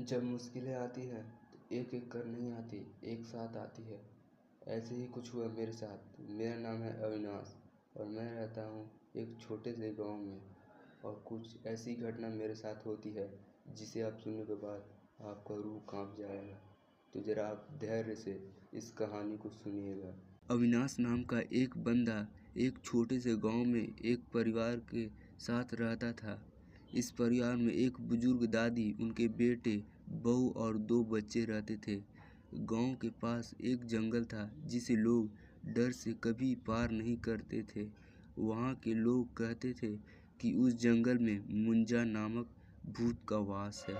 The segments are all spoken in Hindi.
जब मुश्किलें आती हैं तो एक एक कर नहीं आती, एक साथ आती है। ऐसे ही कुछ हुआ मेरे साथ। मेरा नाम है अविनाश और मैं रहता हूँ एक छोटे से गांव में। और कुछ ऐसी घटना मेरे साथ होती है जिसे आप सुनने के बाद आपका रूह कांप जाएगा। तो ज़रा आप धैर्य से इस कहानी को सुनिएगा। अविनाश नाम का एक बंदा एक छोटे से गांव में एक परिवार के साथ रहता था। इस परिवार में एक बुजुर्ग दादी, उनके बेटे, बहू और 2 बच्चे रहते थे। गांव के पास एक जंगल था जिसे लोग डर से कभी पार नहीं करते थे। वहां के लोग कहते थे कि उस जंगल में मुंजा नामक भूत का वास है।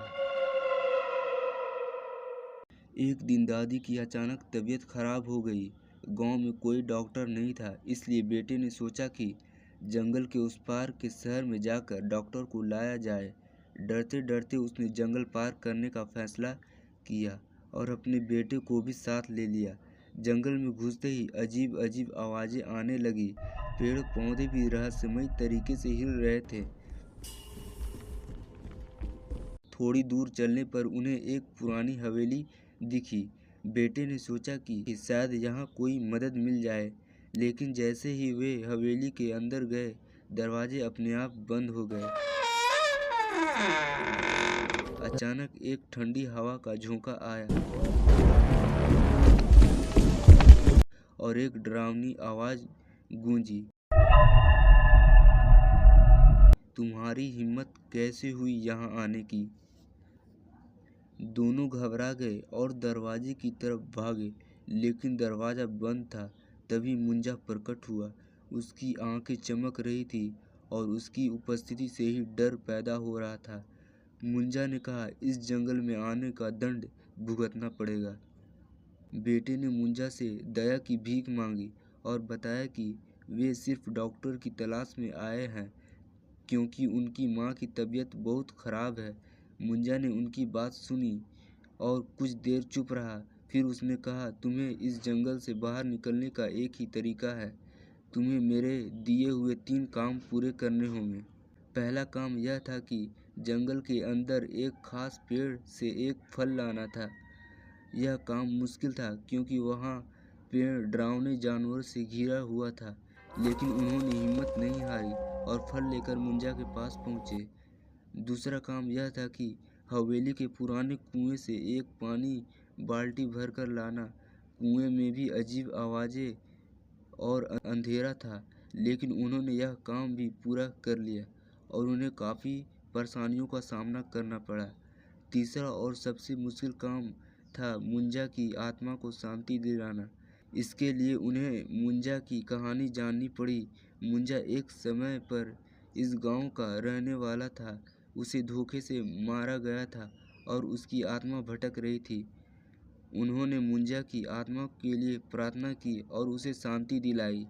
एक दिन दादी की अचानक तबीयत खराब हो गई। गांव में कोई डॉक्टर नहीं था, इसलिए बेटे ने सोचा कि जंगल के उस पार के शहर में जाकर डॉक्टर को लाया जाए। डरते डरते उसने जंगल पार करने का फैसला किया और अपने बेटे को भी साथ ले लिया। जंगल में घुसते ही अजीब अजीब आवाज़ें आने लगी। पेड़ पौधे भी रहस्यमय तरीके से हिल रहे थे। थोड़ी दूर चलने पर उन्हें एक पुरानी हवेली दिखी। बेटे ने सोचा कि शायद यहाँ कोई मदद मिल जाए, लेकिन जैसे ही वे हवेली के अंदर गए, दरवाजे अपने आप बंद हो गए। अचानक एक ठंडी हवा का झोंका आया और एक डरावनी आवाज़ गूंजी, तुम्हारी हिम्मत कैसे हुई यहाँ आने की? दोनों घबरा गए और दरवाजे की तरफ भागे, लेकिन दरवाज़ा बंद था। तभी मुंजा प्रकट हुआ। उसकी आंखें चमक रही थी और उसकी उपस्थिति से ही डर पैदा हो रहा था। मुंजा ने कहा, इस जंगल में आने का दंड भुगतना पड़ेगा। बेटे ने मुंजा से दया की भीख मांगी और बताया कि वे सिर्फ डॉक्टर की तलाश में आए हैं, क्योंकि उनकी माँ की तबीयत बहुत खराब है। मुंजा ने उनकी बात सुनी और कुछ देर चुप रहा। फिर उसने कहा, तुम्हें इस जंगल से बाहर निकलने का एक ही तरीका है। तुम्हें मेरे दिए हुए 3 काम पूरे करने होंगे। पहला काम यह था कि जंगल के अंदर एक खास पेड़ से एक फल लाना था। यह काम मुश्किल था क्योंकि वहाँ पेड़ डरावने जानवरों से घिरा हुआ था, लेकिन उन्होंने हिम्मत नहीं हारी और फल लेकर मुंजा के पास पहुँचे। दूसरा काम यह था कि हवेली के पुराने कुएं से एक पानी बाल्टी भरकर लाना। कुएं में भी अजीब आवाज़ें और अंधेरा था, लेकिन उन्होंने यह काम भी पूरा कर लिया और उन्हें काफ़ी परेशानियों का सामना करना पड़ा। तीसरा और सबसे मुश्किल काम था मुंजा की आत्मा को शांति दिलाना। इसके लिए उन्हें मुंजा की कहानी जाननी पड़ी। मुंजा एक समय पर इस गांव का रहने वाला था। उसे धोखे से मारा गया था और उसकी आत्मा भटक रही थी। उन्होंने मुंजा की आत्मा के लिए प्रार्थना की और उसे शांति दिलाई।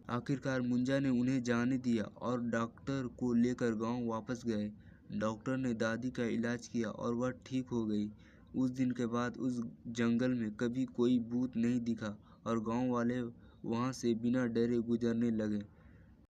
आखिरकार मुंजा ने उन्हें जाने दिया और डॉक्टर को लेकर गांव वापस गए। डॉक्टर ने दादी का इलाज किया और वह ठीक हो गई। उस दिन के बाद उस जंगल में कभी कोई भूत नहीं दिखा और गांव वाले वहां से बिना डरे गुजरने लगे।